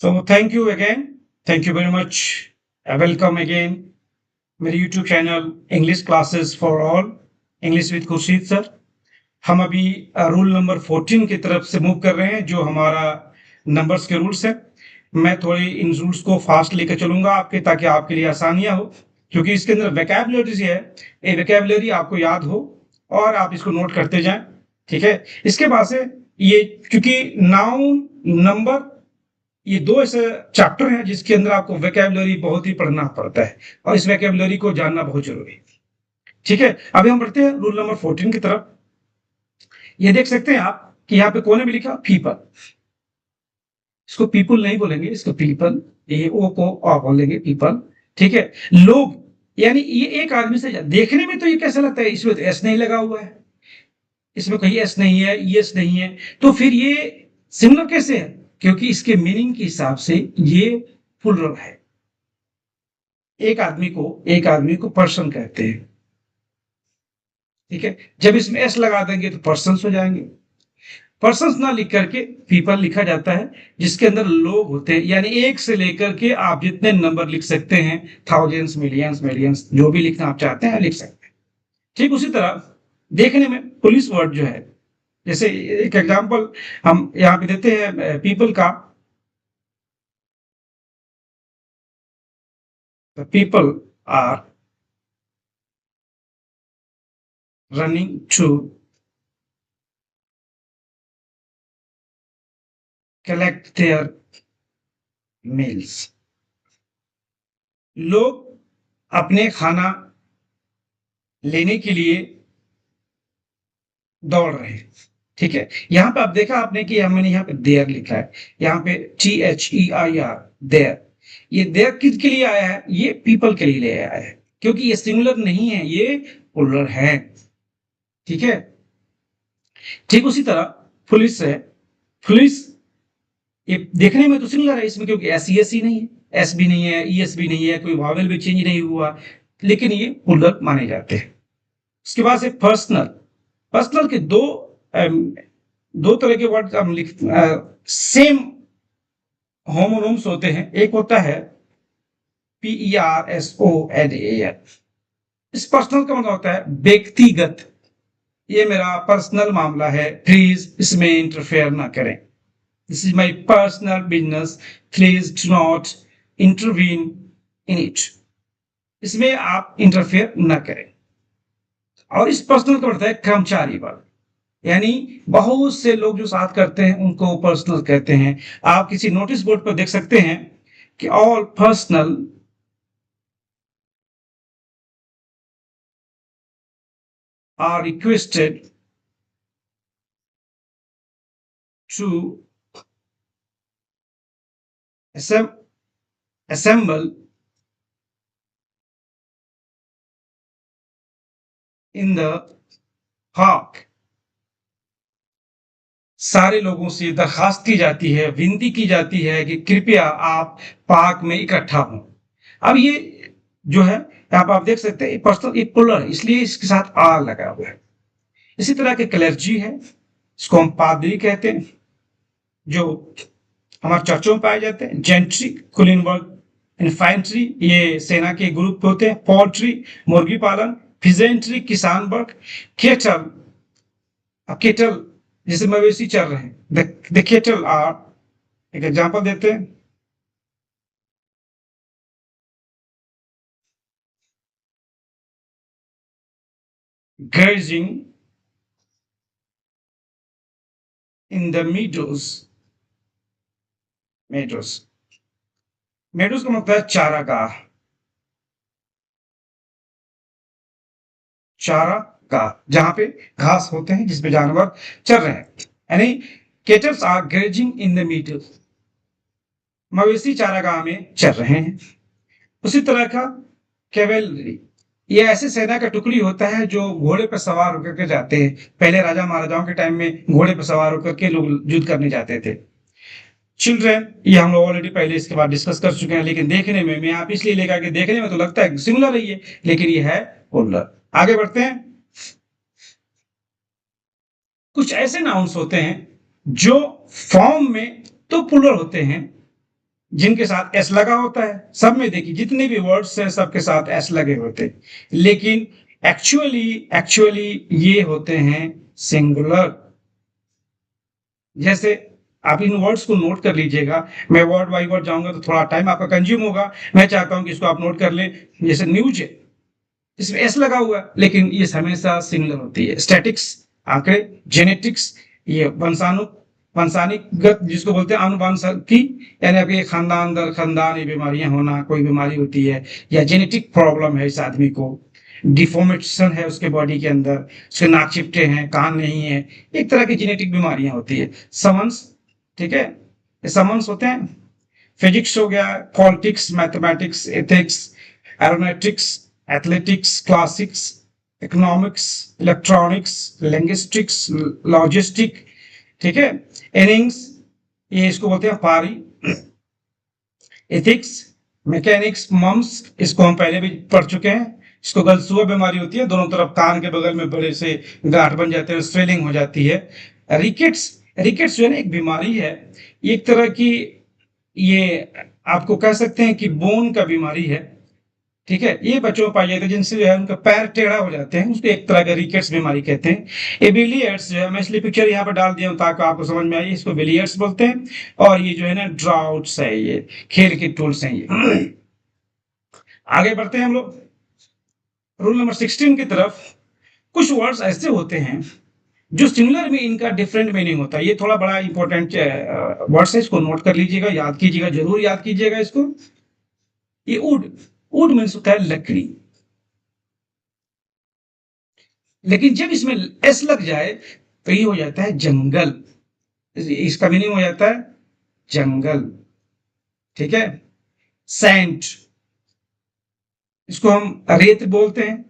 So thank you again. Thank you very much. Welcome again मेरे YouTube channel English classes for all English with Khurshid sir. हम अभी rule number 14 की तरफ से move कर रहे हैं जो हमारा नंबर्स के रूल्स है। मैं थोड़ी इन रूल्स को फास्ट लेकर चलूंगा आपके ताकि आपके लिए आसानियां हो, क्योंकि इसके अंदर वोकैबुलरी है, ये वोकैबुलरी आपको याद हो और आप इसको नोट करते जाएं। ठीक है, इसके बाद से ये चूंकि नाउन नंबर ये दो ऐसे चैप्टर हैं जिसके अंदर आपको वोकैबुलरी बहुत ही पढ़ना पड़ता है और इस वोकैबुलरी को जानना बहुत जरूरी है। ठीक है, अभी हम बढ़ते हैं रूल नंबर 14 की तरफ। ये देख सकते हैं आप कि यहाँ पे कोने में लिखा पीपल। इसको पीपल नहीं बोलेंगे, इसको पीपल, ये ओ को आ बोलेंगे पीपल। ठीक है, लोग, यानी ये एक आदमी से देखने में तो ये कैसा लगता है, इसमें तो एस नहीं लगा हुआ है, इसमें कहीं एस नहीं है, यस नहीं है, तो फिर ये सिमिलर कैसे है? क्योंकि इसके मीनिंग के हिसाब से ये प्लुरल है। एक आदमी को पर्सन कहते हैं। ठीक है, जब इसमें एस लगा देंगे तो पर्सन्स हो जाएंगे। पर्सन्स ना लिख करके पीपल लिखा जाता है, जिसके अंदर लोग होते हैं, यानी एक से लेकर के आप जितने नंबर लिख सकते हैं, थाउजेंड्स, मिलियंस, मिलियंस, जो भी लिखना आप चाहते हैं लिख सकते हैं। ठीक उसी तरह देखने में पुलिस वर्ड जो है, जैसे एक एग्जांपल हम यहाँ पे देते हैं पीपल का। People are running to collect their meals. लोग अपने खाना लेने के लिए दौड़ रहे हैं। ठीक है, यहाँ पे आप देखा आपने कि हमने यहाँ पे देयर लिखा है, यहाँ पे THEIR देयर। ये देयर किसके लिए आया है? ये पीपल के लिए ले आया है, क्योंकि ये सिंगुलर नहीं है, ये प्लुरल है। ठीक है, ठीक उसी तरह पुलिस है। पुलिस ये देखने में तो सिंगुलर है इसमें, क्योंकि एस ही नहीं है, एस भी नहीं है, ईएस भी नहीं है, कोई वावेल भी चेंज नहीं हुआ, लेकिन ये प्लुरल माने जाते हैं। उसके बाद से पर्सनल। पर्सनल के दो तरह के वर्ड हम लिख सेम होमोनोम्स होते हैं। एक होता है PERSONAL। इस पर्सनल का मतलब होता है व्यक्तिगत, ये मेरा पर्सनल मामला है, प्लीज इसमें इंटरफेयर ना करें। This is my personal business, please do not intervene in it. इसमें आप इंटरफेयर ना करें। और इस पर्सनल का मतलब है कर्मचारी वर्ग, यानी बहुत से लोग जो साथ करते हैं उनको पर्सनल कहते हैं। आप किसी नोटिस बोर्ड पर देख सकते हैं कि all personal are requested to assemble in the park। सारे लोगों से दरखास्त की जाती है, विनती की जाती है कि कृपया आप पार्क में इकट्ठा हों। अब ये जो है आप देख सकते हैं पर्सनल एक प्लुरल है, इसलिए इसके साथ आर लगा हुआ है। इसी तरह के क्लर्जी है, इसको हम पादरी कहते हैं, जो हमारे चर्चों में पाए जाते हैं। जेंट्री, कुलीन वर्ग। इन्फेंट्री, ये सेना के ग्रुप होते हैं। पोल्ट्री, मुर्गी पालन। फिजेंट्री, किसान वर्ग। केटल, केटल जैसे मवेशी चल रहे हैं, द केटल आर, एक एग्जांपल देते हैं, grazing in the meadows। meadows, meadows का मतलब है चारागाह। चारागाह जहां पे घास होते हैं, जिसपे जानवर चल रहे हैं, यानी cattles are grazing in the meadows। मवेशी चारागाह में चल रहे हैं। उसी तरह का कैवेलरी, ये ऐसे सेना का टुकड़ी होता है जो घोड़े पर सवार होकर के जाते हैं। पहले राजा महाराजाओं के टाइम में घोड़े पर सवार होकर के लोग युद्ध करने जाते थे। चिल्ड्रन, ये हम लोग ऑलरेडी पहले इसके बाद डिस्कस कर चुके हैं, लेकिन देखने में मैं आप इसलिए लेकर के देखने में तो लगता है सिमिलर ही है, लेकिन ये है पोलर। आगे बढ़ते हैं। कुछ ऐसे नाउन्स होते हैं जो फॉर्म में तो प्लुरल होते हैं, जिनके साथ एस लगा होता है। सब में देखिए जितने भी वर्ड्स हैं सबके साथ एस लगे होते हैं, लेकिन एक्चुअली एक्चुअली ये होते हैं सिंगुलर। जैसे आप इन वर्ड्स को नोट कर लीजिएगा, मैं वर्ड बाई वर्ड जाऊंगा तो थोड़ा टाइम आपका कंज्यूम होगा। मैं चाहता हूं कि इसको आप नोट कर लें। जैसे न्यूज है, इसमें एस लगा हुआ है, लेकिन ये हमेशा सिंगुलर होती है। स्टैटिक्स आंकड़े, जेनेटिक्स ये वंशाणु वंशानुगत जिसको बोलते हैं आनुवंशिकी, यानी आपके खानदान दर खानदान ये बीमारियां होना, कोई बीमारी होती है या जेनेटिक प्रॉब्लम है, इस आदमी को डिफॉर्मेशन है उसके बॉडी के अंदर, उसके नाक चिपटे हैं, कान नहीं है, एक तरह की जेनेटिक बीमारियां होती है। समन्स, ठीक है, ये समन्स होते हैं। फिजिक्स हो गया, politics, mathematics, ethics, aeronautics, athletics, classics, economics, electronics, linguistics, logistic, ठीक है, इनिंग्स, ये इसको बोलते हैं पारी, एथिक्स, मैकेनिक्स, मम्स, इसको हम पहले भी पढ़ चुके हैं। इसको गलसुआ बीमारी होती है, दोनों तरफ कान के बगल में बड़े से गांठ बन जाते हैं, स्वेलिंग हो जाती है। रिकेट्स, रिकेट्स जो है ना एक बीमारी है, एक तरह की, ये आपको कह सकते हैं कि बोन का बीमारी है, ठीक है। ये बच्चों में पाई जाती है, जिनसे जो है उनका पैर टेढ़ा हो जाते हैं, उसको एक तरह का रिकेट्स बीमारी कहते हैं। ये बिलियर्ड्स जो है, मैं इसलिए पिक्चर यहाँ पर डाल दिया हूँ ताकि आपको समझ में आए, इसको बिलियर्ड्स बोलते हैं। और ये जो है ना ड्राउट्स है, ये खेल के टूल्स हैं ये। आगे बढ़ते हैं हम लोग रूल नंबर 16 की तरफ। कुछ वर्ड्स ऐसे होते हैं जो सिमिलर में इनका डिफरेंट मीनिंग होता है। ये थोड़ा बड़ा इंपॉर्टेंट वर्ड्स है, इसको नोट कर लीजिएगा, याद कीजिएगा, जरूर याद कीजिएगा इसको। ये वुड, वुड मीन्स होता है लकड़ी, लेकिन जब इसमें एस लग जाए तो ये हो जाता है जंगल। इसका मीनिंग हो जाता है जंगल, ठीक है। सैंड, इसको हम रेत बोलते हैं,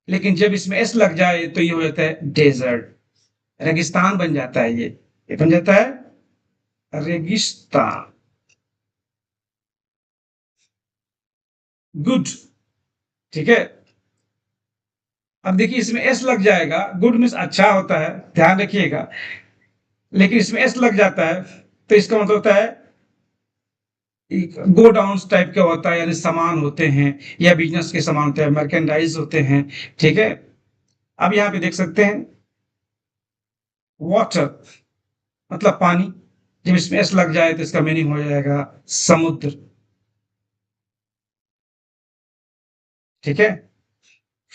लेकिन जब इसमें एस लग जाए तो ये हो जाता है डेजर्ट, रेगिस्तान बन जाता है। ये बन जाता है रेगिस्तान। गुड, ठीक है। अब देखिए इसमें एस लग जाएगा, गुड मीन्स अच्छा होता है, ध्यान रखिएगा, लेकिन इसमें एस लग जाता है तो इसका मतलब होता है गो डाउन टाइप का होता है, यानी सामान होते हैं या बिजनेस के सामान होते हैं, मर्केंडाइज होते हैं, ठीक है। अब यहाँ पे देख सकते हैं वाटर मतलब पानी, जब इसमें एस लग जाए तो इसका मीनिंग हो जाएगा समुद्र, ठीक है।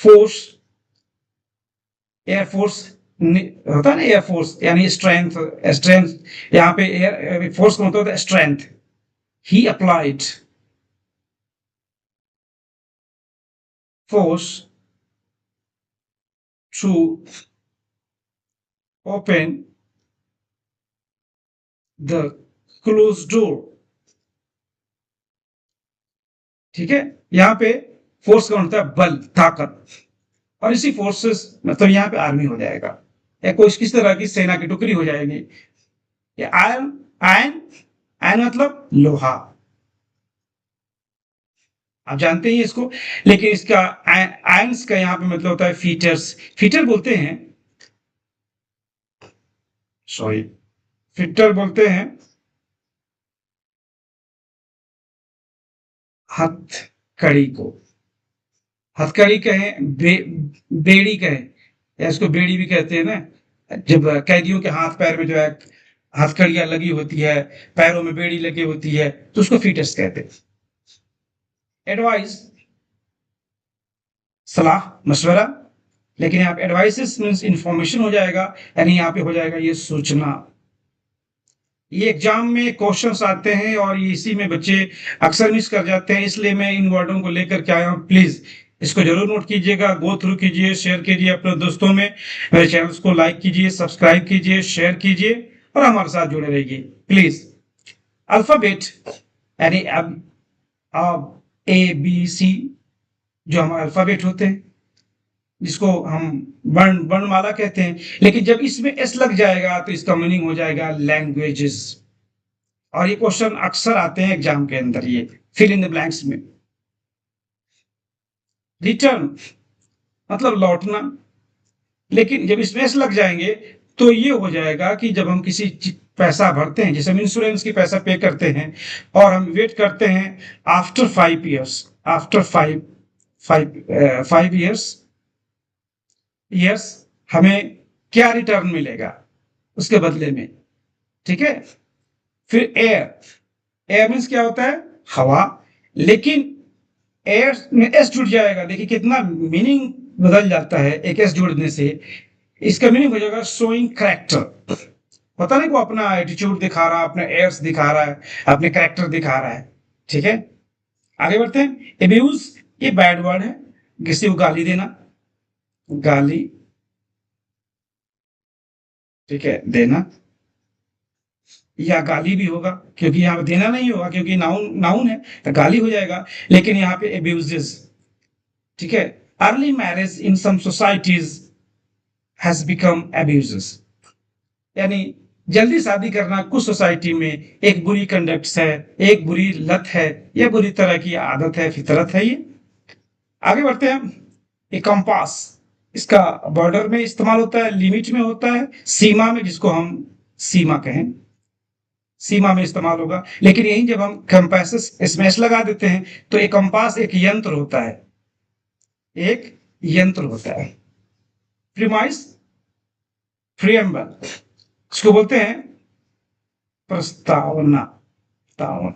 फोर्स, एयरफोर्स होता है ना, एयरफोर्स यानी स्ट्रेंथ, स्ट्रेंथ यहाँ पे एयर फोर्स का मतलब होता है strength. He applied force to open the close door, ठीक है। यहाँ पे फोर्स का मतलब बल, ताकत, और इसी फोर्सेस मतलब यहाँ पे आर्मी हो जाएगा, या कोई किस तरह की सेना की टुकड़ी हो जाएगी। या आयरन, आयन, आयन मतलब लोहा, आप जानते ही इसको, लेकिन इसका आयंस का यहाँ पे मतलब होता है फीटर्स, फीटर बोलते हैं, सॉरी, फीटर बोलते हैं हथकड़ी को, हथकड़ी कहें, बेड़ी कहें, या इसको बेड़ी भी कहते हैं ना, जब कैदियों के हाथ पैर में जो है हथकड़ियां लगी होती है, पैरों में बेड़ी लगी होती है, तो उसको फीटर्स कहते हैं। एडवाइस, सलाह मशवरा, लेकिन यहाँ पे एडवाइसेस मीन्स इंफॉर्मेशन हो जाएगा, यानी यहाँ पे हो जाएगा ये सूचना। ये एग्जाम में क्वेश्चंस आते हैं और इसी में बच्चे अक्सर मिस कर जाते हैं, इसलिए मैं इन वर्डों को लेकर के आया हूँ। प्लीज इसको जरूर नोट कीजिएगा, गो थ्रू कीजिए, शेयर कीजिए अपने दोस्तों में, मेरे चैनल को लाइक कीजिए, सब्सक्राइब कीजिए, शेयर कीजिए और हमारे साथ जुड़े रहिए प्लीज। अल्फाबेट यानी अब ए बी सी जो हमारे अल्फाबेट होते हैं, जिसको हम वर्णमाला कहते हैं, लेकिन जब इसमें एस लग जाएगा तो इसका मीनिंग हो जाएगा लैंग्वेजेस। और ये क्वेश्चन अक्सर आते हैं एग्जाम के अंदर, ये फिल इन द ब्लैंक्स में। रिटर्न मतलब लौटना, लेकिन जब इसमें एस लग जाएंगे तो ये हो जाएगा कि जब हम किसी पैसा भरते हैं, जैसे हम इंश्योरेंस की पैसा पे करते हैं और हम वेट करते हैं आफ्टर 5 years, आफ्टर 5 years हमें क्या रिटर्न मिलेगा उसके बदले में, ठीक है। फिर एयर, एयर मीन्स क्या होता है, हवा, लेकिन एयर में एस जुड़ जाएगा। देखिए कितना मीनिंग बदल जाता है एक एस जुड़ने से। इसका मीनिंग हो जाएगा शोइंग करेक्टर, पता नहीं, वो अपना एटीट्यूड दिखा रहा है, अपना एयर्स दिखा रहा है, अपने करेक्टर दिखा रहा है, ठीक है। आगे बढ़ते हैं। एब्यूज, ये बैड वर्ड है, किसी को गाली देना, गाली, ठीक है, देना, या गाली भी होगा क्योंकि यहाँ पे देना नहीं होगा क्योंकि नाउन नाउन है तो गाली हो जाएगा, लेकिन यहाँ पे एब्यूजेस, ठीक है। Early marriage in some societies has become abuses, यानी जल्दी शादी करना कुछ सोसाइटी में एक बुरी कंडक्ट है, एक बुरी लत है, यह बुरी तरह की आदत है, फितरत है ये। आगे बढ़ते हैं। एक कंपास, इसका बॉर्डर में इस्तेमाल होता है, लिमिट में होता है, सीमा में, जिसको हम सीमा कहें, सीमा में इस्तेमाल होगा। लेकिन यही जब हम कंपास स्मैश लगा देते हैं तो एक कंपास एक यंत्र होता है, एक यंत्र होता है। प्रीमाइस, प्रियम्बल, इसको बोलते हैं प्रस्तावना, प्रस्तावना।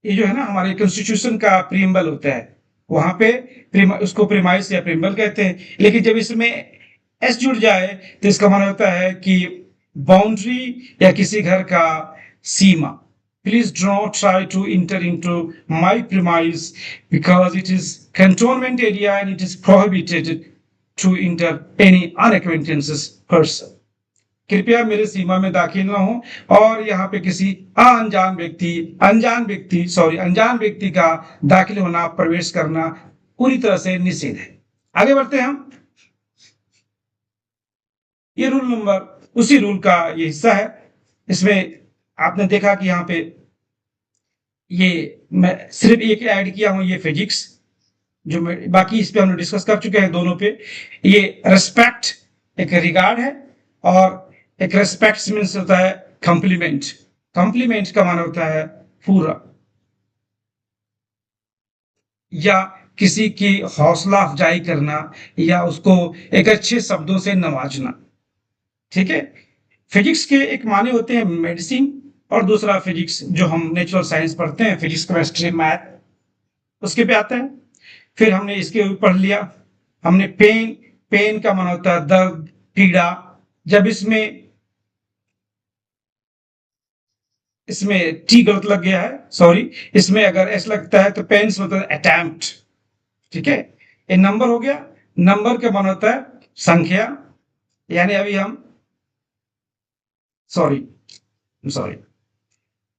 ये जो है ना हमारे कॉन्स्टिट्यूशन का प्रीएम्बल होता है, वहां पे उसको प्रीमाइस या प्रीएम्बल कहते हैं। लेकिन जब इसमें एस जुड़ जाए तो इसका मतलब होता है कि बाउंड्री या किसी घर का सीमा। Please do not try to enter into my premise because it is cantonment area and it is prohibited to enter any unacquaintances person. कृपया मेरे सीमा में दाखिल ना हो और यहाँ पे किसी अनजान व्यक्ति का दाखिल होना, प्रवेश करना पूरी तरह से निषेध है। आगे बढ़ते हैं हम। ये रूल नंबर उसी रूल का ये हिस्सा है। इसमें आपने देखा कि यहाँ पे ये मैं सिर्फ एक ऐड किया हूं, ये फिजिक्स, जो बाकी इस पे हम लोग डिस्कस कर चुके हैं दोनों पे। ये रेस्पेक्ट एक रिगार्ड है, और एक रेस्पेक्ट मीन्स होता है कॉम्प्लीमेंट। कॉम्प्लीमेंट का माना होता है पूरा, या किसी की हौसला अफजाई करना, या उसको एक अच्छे शब्दों से नवाजना, ठीक है। फिजिक्स के एक माने होते हैं मेडिसिन, और दूसरा फिजिक्स जो हम नेचुरल साइंस पढ़ते हैं, फिजिक्स केमिस्ट्री मैथ, उसके पे आता है। फिर हमने इसके ऊपर पढ़ लिया, हमने पेन, पेन का माना होता है दर्द, पीड़ा। जब इसमें टी गलत लग गया है, सॉरी, इसमें अगर एस लगता है तो पेन्स मतलब अटेम्प्ट, ठीक है। ये नंबर हो गया, नंबर का माना होता है संख्या, यानी अभी हम सॉरी सॉरी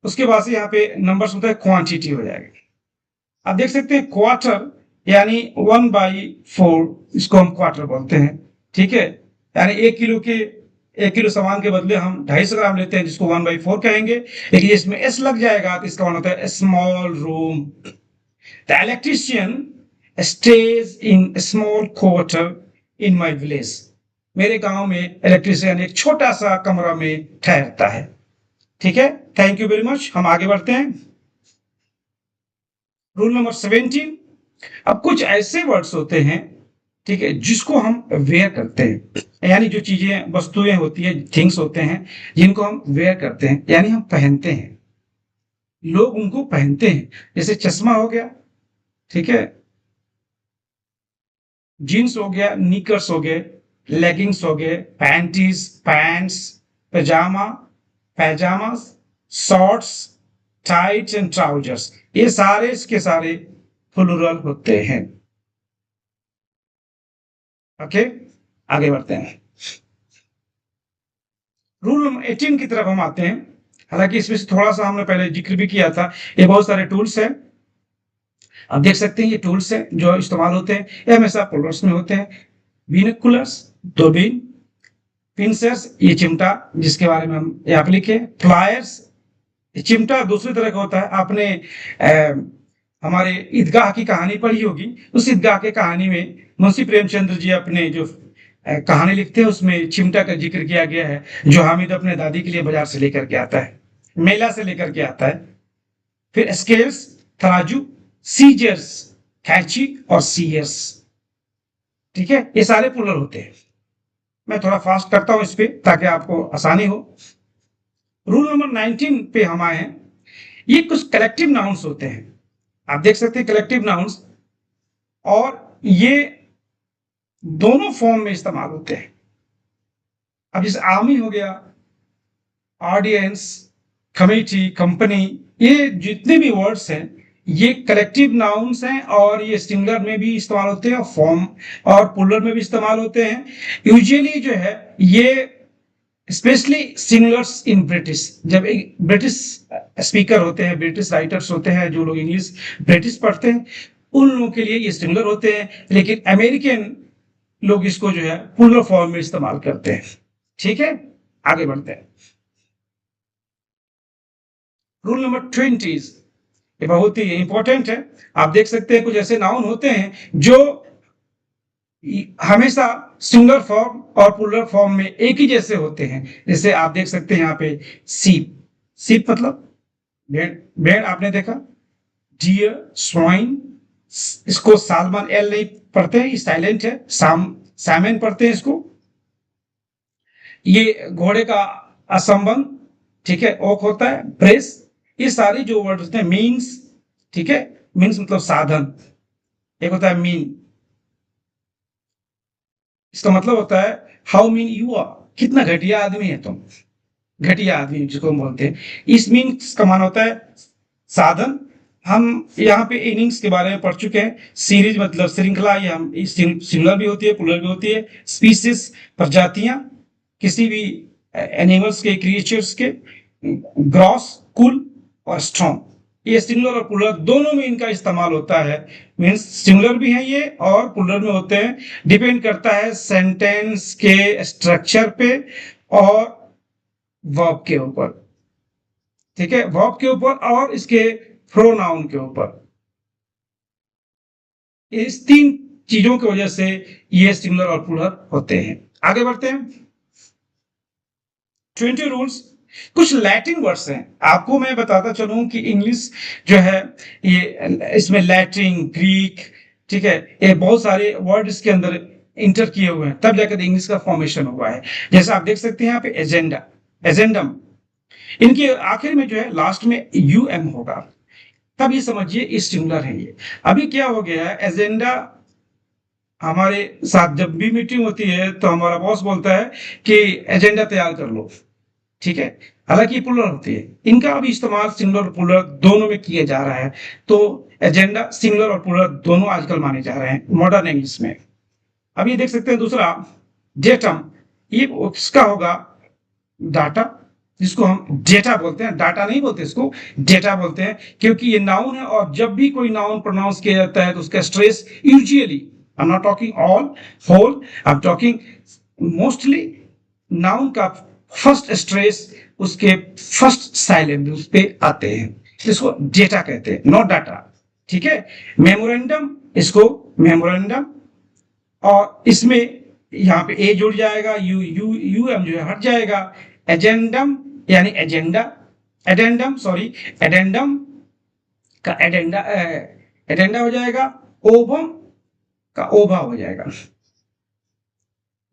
उसके बाद से यहाँ पे नंबर होता है क्वांटिटी हो जाएगा। आप देख सकते हैं क्वार्टर यानी 1/4, इसको हम क्वार्टर बोलते हैं, ठीक है। यानी 1 किलो सामान के बदले हम 250 ग्राम लेते हैं, जिसको 1/4 कहेंगे। लेकिन इसमें एस लग जाएगा तो इसका मतलब होता है small room. The electrician stage in small quarter in my village. मेरे गांव में इलेक्ट्रिशियन एक छोटा सा कमरा में ठहरता है, ठीक है। Thank you very much. हम आगे बढ़ते हैं। Rule number 17। अब कुछ ऐसे वर्ड्स होते हैं, ठीक है, जिसको हम वेयर करते हैं, यानी जो चीजें वस्तुएं होती है, थिंग्स होते हैं, जिनको हम वेयर करते हैं, यानी हम पहनते हैं, लोग उनको पहनते हैं। जैसे चश्मा हो गया, ठीक है, जीन्स हो गया, निकर्स हो गए, लेगिंग्स हो गए, panties, pants, pyjama, pyjamas, shorts, tights and trousers, ये सारे इसके सारे प्लुरल होते हैं। ओके, आगे बढ़ते हैं। रूल नंबर 18 की तरफ हम आते हैं। हालांकि इसमें से थोड़ा सा हमने पहले जिक्र भी किया था, ये बहुत सारे टूल्स हैं। आप देख सकते हैं ये टूल्स हैं जो इस्तेमाल होते हैं, ये हमेशा प्लुरल्स में होते हैं। बिनोकुलर्स, दूरबीन, पिंसर्स, ये चिमटा जिसके बारे में हम यहाँ पे लिखे। फ्लायर्स, चिमटा दूसरी तरह का होता है। आपने हमारे ईदगाह की कहानी पढ़ी होगी, उस ईदगाह की कहानी में मुंशी प्रेमचंद्र जी अपने जो कहानी लिखते हैं, उसमें चिमटा का जिक्र किया गया है, जो हामिद अपने दादी के लिए बाजार से लेकर के आता है, मेला से लेकर के आता है। फिर स्केल्स तराजू, सीजर्स कैंची और सीयर्स, ठीक है, ये सारे प्लूरल होते हैं। मैं थोड़ा फास्ट करता हूं इस पे ताकि आपको आसानी हो। रूल नंबर 19 पे हम आए हैं। ये कुछ कलेक्टिव नाउन्स होते हैं, आप देख सकते हैं कलेक्टिव नाउन्स, और ये दोनों फॉर्म में इस्तेमाल होते हैं। अब जैसे आर्मी हो गया, ऑडियंस, कमेटी, कंपनी, ये जितने भी वर्ड्स हैं ये कलेक्टिव नाउन्स हैं, और ये सिंगुलर में भी इस्तेमाल होते हैं, फॉर्म और प्लूरल में भी इस्तेमाल होते हैं। यूजुअली जो है ये स्पेशली सिंगुलर्स इन ब्रिटिश, जब ब्रिटिश स्पीकर होते हैं, ब्रिटिश राइटर्स होते हैं, जो लोग इंग्लिश ब्रिटिश पढ़ते हैं, उन लोगों के लिए ये सिंगुलर होते हैं। लेकिन अमेरिकन लोग इसको जो है प्लूरल फॉर्म में इस्तेमाल करते हैं। ठीक है, आगे बढ़ते हैं। रूल नंबर 20, ये बहुत ही इंपॉर्टेंट है। आप देख सकते हैं कुछ ऐसे नाउन होते हैं जो हमेशा सिंगुलर फॉर्म और प्लूरल फॉर्म में एक ही जैसे होते हैं। जैसे आप देख सकते हैं यहाँ पे सीप, सीप मतलब भेड़, भेड़ आपने देखा। डियर, स्वाइन, इसको सालमन एल नहीं पढ़ते हैं, साइलेंट है, सामेन पढ़ते हैं इसको। ये घोड़े का असंबंध, ठीक है, ओक होता है, ब्रेस, ये सारे जो वर्ड होते हैं। मीन्स, ठीक है, मीन्स मतलब साधन, एक होता है मीन, इसका मतलब होता है हाउ मीन यू आर, कितना घटिया आदमी है तुम, घटिया आदमी जिसको हम बोलते हैं। इस मीन्स का मान होता है साधन। हम यहाँ पे इनिंग्स के बारे में पढ़ चुके हैं। सीरीज मतलब श्रृंखला, ये हम सिंगुलर भी होती है, प्लूरल भी होती है। स्पीसीज प्रजातियां, किसी भी एनिमल्स के, क्रिएचर्स के। ग्रॉस कुल, और स्ट्रॉन्ग, ये सिंगुलर और प्लूरल दोनों में इनका इस्तेमाल होता है। मीन्स सिंगुलर भी है ये और प्लूरल में होते हैं। डिपेंड करता है सेंटेंस के स्ट्रक्चर पे और वर्ब के ऊपर, ठीक है, वर्ब के ऊपर और इसके प्रोनाउन के ऊपर। इस तीन चीजों की वजह से ये सिंगुलर और प्लूरल होते हैं। आगे बढ़ते हैं। 20 रूल्स। कुछ लैटिन वर्ड्स हैं, आपको मैं बताता चलूं कि इंग्लिश जो है ये इसमें लैटिन, ग्रीक, ठीक है, ये बहुत सारे वर्ड इसके अंदर इंटर किए हुए हैं, तब जाकर इंग्लिश का फॉर्मेशन हुआ है। जैसे आप देख सकते हैं यहाँ पे एजेंडा, एजेंडम, इनके आखिर में जो है लास्ट में यूएम होगा, तब ये समझिए इस सिंगुलर है ये। अभी क्या हो गया है, एजेंडा हमारे साथ जब भी मीटिंग होती है तो हमारा बॉस बोलता है कि एजेंडा तैयार कर लो, ठीक है, हालांकि प्लूरल होती है। इनका अभी इस्तेमाल सिंगुलर और प्लूरल दोनों में किया जा रहा है। तो एजेंडा सिंगुलर और प्लूरल दोनों आजकल माने जा रहे हैं मॉडर्न इंग्लिश में। अब ये देख सकते हैं दूसरा डेटम, ये किसका होगा, डाटा, जिसको हम डेटा बोलते हैं, डाटा नहीं बोलते, इसको डेटा बोलते हैं, क्योंकि ये नाउन है। और जब भी कोई नाउन प्रोनाउंस किया जाता है तो उसका stress usually, I am not talking all whole, I am talking mostly, noun का फर्स्ट स्ट्रेस उसके फर्स्ट साइलेंट उस पे आते हैं, इसको डेटा कहते हैं, नॉट डाटा, ठीक है। मेमोरेंडम, इसको मेमोरेंडम, और इसमें यहाँ पे ए जुड़ जाएगा, यू यू यू एम जो है हट जाएगा। एजेंडम यानी एजेंडा, एडेंडम सॉरी, एडेंडम का एडेंडा, एडेंडा हो जाएगा। ओवम का ओवा हो जाएगा।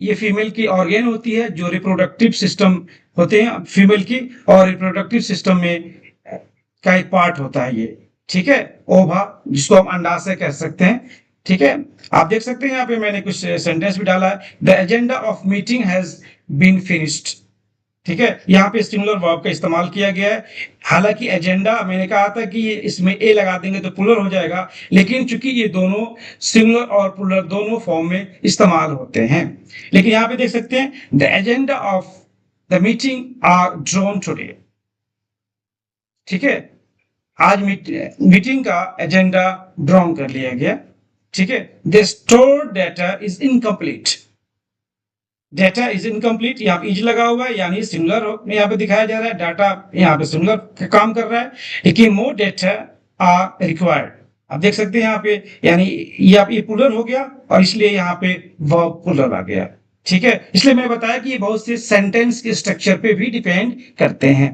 ये फीमेल की ऑर्गेन होती है जो रिप्रोडक्टिव सिस्टम होते हैं फीमेल की, और रिप्रोडक्टिव सिस्टम में का एक पार्ट होता है ये, ठीक है। ओवा, जिसको हम अंडाशय कह सकते हैं, ठीक है। आप देख सकते हैं यहाँ पे मैंने कुछ सेंटेंस भी डाला है। The agenda of meeting has been finished, ठीक है, यहाँ पे सिंगुलर वर्ब का इस्तेमाल किया गया है। हालांकि एजेंडा मैंने कहा था कि इसमें ए लगा देंगे तो प्लूरल हो जाएगा, लेकिन चूंकि ये दोनों सिंगुलर और प्लूरल दोनों फॉर्म में इस्तेमाल होते हैं। लेकिन यहाँ पे देख सकते हैं the agenda of the meeting are drawn today, ठीक है, आज मीटिंग का एजेंडा ड्रॉन कर लिया गया, ठीक है। The stored data is incomplete, data is incomplete, यहाँ पे इज लगा हुआ है यानी सिंगुलर में यहाँ पे दिखाया जा रहा है, डाटा यहाँ पे सिंगुलर का काम कर रहा है, लेकिन मोर डेटा आर रिक्वायर्ड। आप देख सकते हैं यहाँ पे, यानी ये प्लूरल हो गया और इसलिए यहाँ पे वर्ब प्लूरल आ गया, ठीक है, इसलिए मैंने बताया कि ये बहुत से सेंटेंस के स्ट्रक्चर पे भी डिपेंड करते हैं।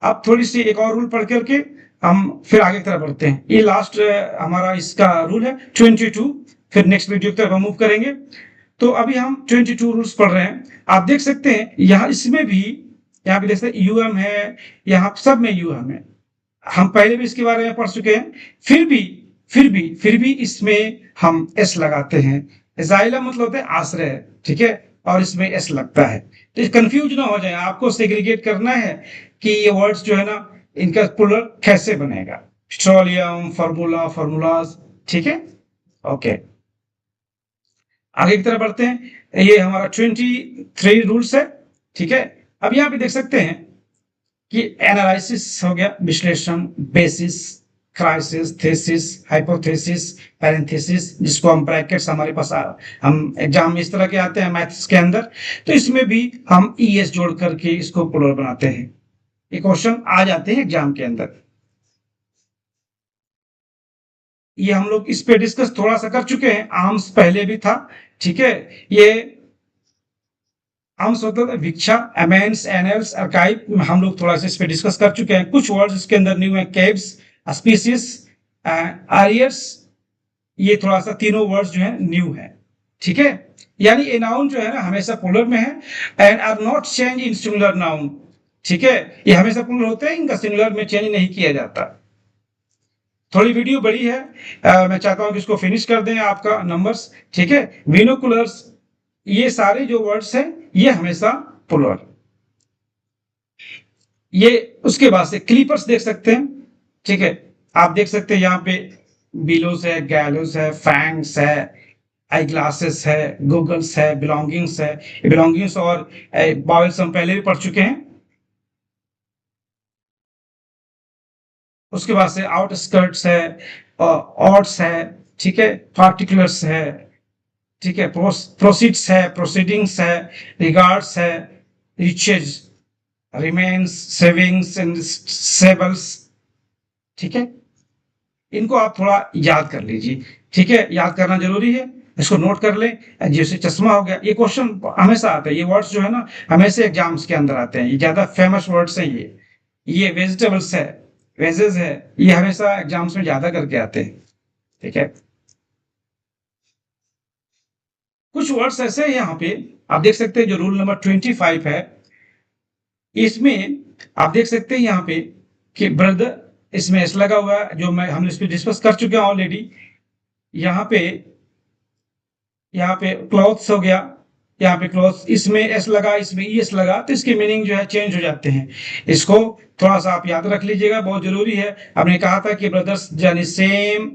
अब थोड़ी सी एक और रूल पढ़ करके हम फिर आगे की तरफ बढ़ते हैं। ये लास्ट हमारा इसका रूल है 22, फिर नेक्स्ट वीडियो की तरफ हम मूव करेंगे। तो अभी हम 22 रूल्स पढ़ रहे हैं। आप देख सकते हैं यहाँ इसमें भी, यहाँ पे देखते हैं यूएम है, यहाँ सब में यूएम है। हम पहले भी इसके बारे में पढ़ चुके हैं। फिर भी इसमें हम एस लगाते हैं। एजाइलम मतलब होता है आश्रय, ठीक है, और इसमें एस लगता है। तो कंफ्यूज ना हो जाए, आपको सेग्रीगेट करना है कि ये वर्ड्स जो है ना, इनका प्लूरल कैसे बनेगा। पेट्रोलियम, फार्मूला, फार्मूलाज, ठीक है। ओके, आगे की तरफ बढ़ते हैं। ये हमारा 23 रूल्स है, ठीक है। अब यहाँ पे देख सकते हैं कि एनालिसिस हो गया, विश्लेषण, basis, crisis, thesis, hypothesis, parenthesis, जिसको हम ब्रैकेट्स हमारे पास हम एग्जाम में इस तरह के आते हैं मैथ्स के अंदर, तो इसमें भी हम ईएस जोड़ करके इसको प्लूरल बनाते हैं। ये क्वेश्चन आ जाते हैं एग्जाम के अंदर। ये हम लोग इस पे डिस्कस थोड़ा सा कर चुके हैं, आर्म्स पहले भी था, ठीक है। ये आर्म्स होता है भिक्षा, अमेंस, एनल्स, आर्काइव, हम लोग थोड़ा सा इस पे डिस्कस कर चुके हैं। कुछ वर्ड्स इसके अंदर न्यू है, केव्स, स्पीसीज, आरियर्स, ये थोड़ा सा तीनों वर्ड्स जो है न्यू है, ठीक है। यानी ए नाउन जो है ना हमेशा प्लूरल में है, and are not change in singular noun, ठीक है। ये हमेशा प्लूरल होते हैं, इनका सिंगुलर में चेंज नहीं किया जाता। थोड़ी वीडियो बड़ी है, मैं चाहता हूं कि इसको फिनिश कर दें आपका नंबर्स, ठीक है। विनोकुलर्स, ये सारे जो वर्ड्स हैं ये हमेशा प्लूरल। ये उसके बाद से क्लीपर्स देख सकते हैं, ठीक है। आप देख सकते हैं यहाँ पे बिलोस है, गैलोस है, फैंग्स है, आई ग्लासेस है, गूगल्स है, बिलोंगिंग्स है। बिलोंगिंग्स और बाउल्स हम पहले भी पढ़ चुके हैं। उसके बाद से आउटस्कर्ट्स है, ऑड्स है, ठीक है, पार्टिकुलर्स है, ठीक है, प्रोसीड्स है, प्रोसीडिंग्स है, रिगार्ड्स है, रिचेज, रिमेन्स, सेविंग्स एंड सेबल्स, ठीक है। इनको आप थोड़ा याद कर लीजिए, ठीक है, याद करना जरूरी है, इसको नोट कर लें। जैसे चश्मा हो गया, ये क्वेश्चन हमेशा आता है, ये वर्ड्स जो है ना हमेशा एग्जाम्स के अंदर आते हैं, ये ज्यादा फेमस वर्ड्स हैं। ये वेजिटेबल्स है, वेजेस है, ये हमेशा एग्जाम्स में ज्यादा करके आते हैं, ठीक है। कुछ वर्ड्स ऐसे हैं यहाँ पे, आप देख सकते हैं जो रूल नंबर 25 है, इसमें आप देख सकते हैं यहाँ पे कि ब्रदर, इसमें एस लगा हुआ है, जो मैं हम इस पे डिस्कस कर चुके हैं ऑलरेडी। यहाँ पे क्लॉथ्स हो गया, यहाँ पे क्लॉथ्स, इसमें एस लगा, इसमें ई एस लगा, तो इसके मीनिंग जो है चेंज हो जाते हैं। इसको थोड़ा सा आप याद रख लीजिएगा, बहुत जरूरी है। आपने कहा था कि ब्रदर्स यानी same,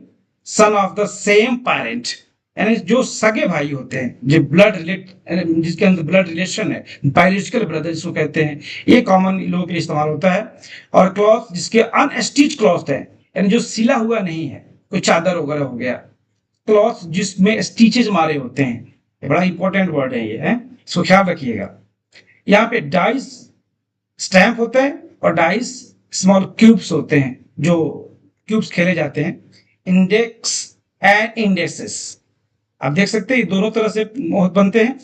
son of the same parent, यानी जो सगे भाई होते हैं, जो ब्लड रिलेट, जिसके अंदर ब्लड रिलेशन है, बायोलॉजिकल ब्रदर जिसको कहते हैं, ये कॉमन लोगों के लिए इस्तेमाल होता है। और क्लॉथ जिसके अनस्टिच क्लॉथ है, यानी जो सिला हुआ नहीं है, कोई चादर वगैरह हो गया। क्लॉथ जिसमें स्टिचेस मारे होते हैं, ये बड़ा इंपॉर्टेंट वर्ड है ये, है, इसको ख्याल रखिएगा। यहाँ पे डाइस स्टैम्प होता है, और डाइस स्मॉल क्यूब्स होते हैं, जो क्यूब्स खेले जाते हैं। इंडेक्स एंड इंडेक्सेस, आप देख सकते हैं ये दोनों तरह से बनते हैं,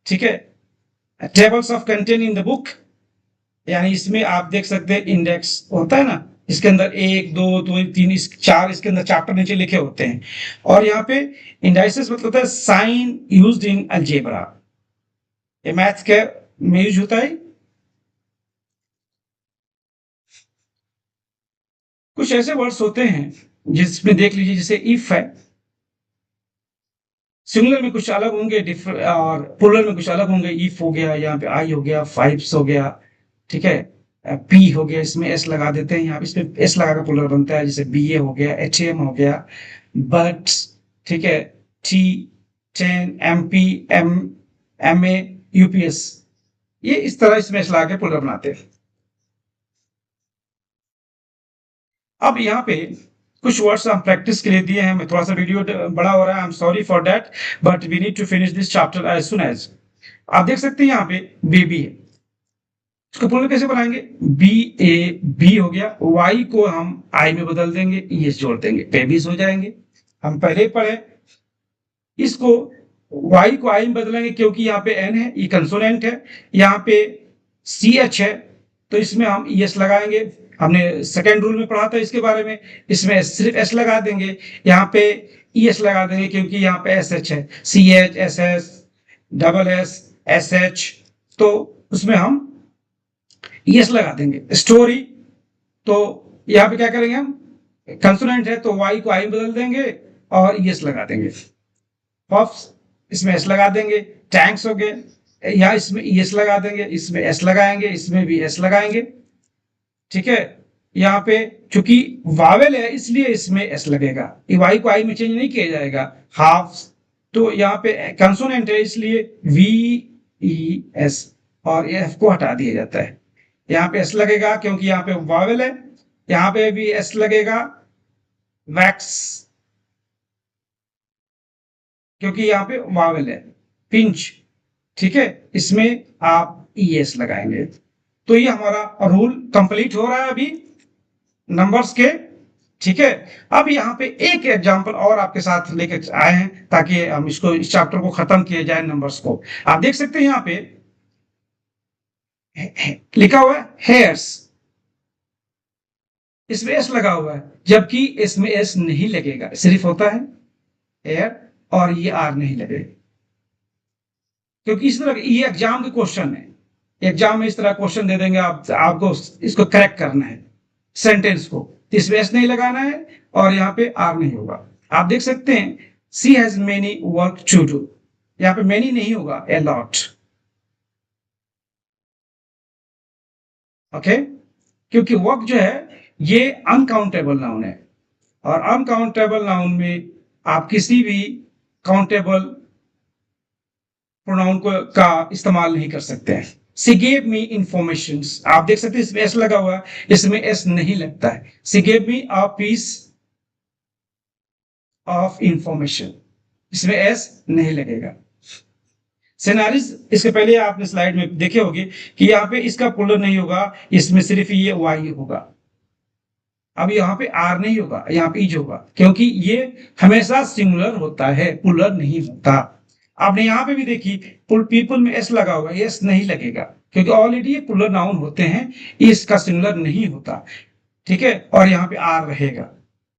ठीक है। Tables of content in the book, यानी इसमें आप देख सकते हैं इंडेक्स होता है ना, इसके अंदर 1 2 3 4 इसके अंदर चैप्टर नीचे लिखे होते हैं। और यहाँ पे इंडाइसेस मतलब होता है साइन यूज्ड इन अलजेब्रा, ये मैथ्स के में यूज होता है। कुछ ऐसे वर्ड्स होते हैं जिसमें देख लीजिए, जैसे इफ है, सिंगुलर में कुछ अलग होंगे, और प्लूरल में कुछ अलग होंगे। इफ हो गया, यहाँ पे आई हो गया, फाइव्स हो गया, ठीक है, पी हो गया, इसमें एस लगा देते हैं, यहाँ पे इसमें एस लगा कर प्लूरल बनता है, जैसे बी ए हो गया, एच एम हो गया, बट, ठीक है, T, 10, M P, M A, UPS, ये इस तरह इसमें एस लगा के प्लूरल बनाते हैं। अब यहाँ पे कुछ वर्ड्स हम प्रैक्टिस के लिए दिए हैं, मैं थोड़ा सा वीडियो बड़ा हो रहा है, I am sorry for that, but we need to finish this chapter as soon as. आप देख सकते हैं यहाँ पे बेबी है, इसको प्लूरल कैसे बनाएंगे, बी ए बी हो गया, वाई को हम आई में बदल देंगे, ये जोड़ देंगे, बेबीज हो जाएंगे। हम पहले पढ़े इसको, वाई को आई में बदलेंगे क्योंकि यहाँ पे एन है, ये कंसोनेंट है, यहाँ पे सी एच है, तो इसमें हम ई एस लगाएंगे। हमने सेकेंड रूल में पढ़ा था इसके बारे में। इसमें सिर्फ एस लगा देंगे, यहाँ पे ई एस लगा देंगे क्योंकि यहाँ पे एस एच है, C H S S double S S H, तो उसमें हम ई एस लगा देंगे। स्टोरी, तो यहाँ पे क्या करेंगे हम, कंसोनेंट है तो वाई को आई में बदल देंगे और ई एस लगा देंगे। पफ्स, इसमें एस लगा देंगे। टैंक्स हो गए, यहाँ इसमें ई एस लगा देंगे, इसमें एस लगाएंगे, इसमें भी एस लगाएंगे। ठीक है, यहाँ पे चूंकि वावेल है इसलिए इसमें एस लगेगा, ये वाई को आई में चेंज नहीं किया जाएगा। हाफ, तो यहाँ पे कंसोनेंट है इसलिए वी ई एस, और एफ को हटा दिया जाता है। यहाँ पे एस लगेगा क्योंकि यहाँ पे वावेल है, यहाँ पे भी एस लगेगा। वैक्स, क्योंकि यहाँ पे वावेल है। पिंच, ठीक है, इसमें आप ई एस लगाएंगे। तो ये हमारा रूल कंप्लीट हो रहा है अभी नंबर्स के। ठीक है, अब यहाँ पे एक एग्जांपल और आपके साथ लेकर आए हैं ताकि हम इसको, इस चैप्टर को खत्म किया जाए। नंबर्स को आप देख सकते हैं, यहाँ पे लिखा हुआ है हेयर्स, इसमें एस लगा हुआ है, जबकि इसमें एस नहीं लगेगा, सिर्फ होता है हेयर और ये आर नहीं लगेगा, क्योंकि इस तरह ये एग्जाम के क्वेश्चन है। एग्जाम में इस तरह क्वेश्चन दे देंगे, आपको इसको करेक्ट करना है सेंटेंस को, तो इसमें एस नहीं लगाना है और यहाँ पे आर नहीं होगा। आप देख सकते हैं she has many work to do, यहाँ पे मेनी नहीं होगा, ए लॉट। ओके, क्योंकि वर्क जो है ये अनकाउंटेबल नाउन है, और अनकाउंटेबल नाउन में आप किसी भी काउंटेबल प्रोनाउन को का इस्तेमाल नहीं कर सकते हैं। सी गेव मी इंफॉर्मेशन, आप देख सकते हैं इसमें एस लगा हुआ है, इसमें एस नहीं लगता है। She gave me a piece of information, इसमें एस नहीं लगेगा। सिनारिस, इसके पहले आपने स्लाइड में देखे होंगे कि यहाँ पे इसका पुलर नहीं होगा, इसमें सिर्फ ये वाई होगा। अब यहाँ पे आर नहीं होगा, यहाँ पे इज होगा, क्योंकि ये हमेशा सिंगुलर होता है, पुलर नहीं होता। आपने यहाँ पे भी देखी पीपल में एस लगा होगा, एस नहीं लगेगा क्योंकि ऑलरेडी ये पुलर नाउन होते हैं, इसका सिंगुलर नहीं होता। ठीक है, और यहाँ पे आर रहेगा।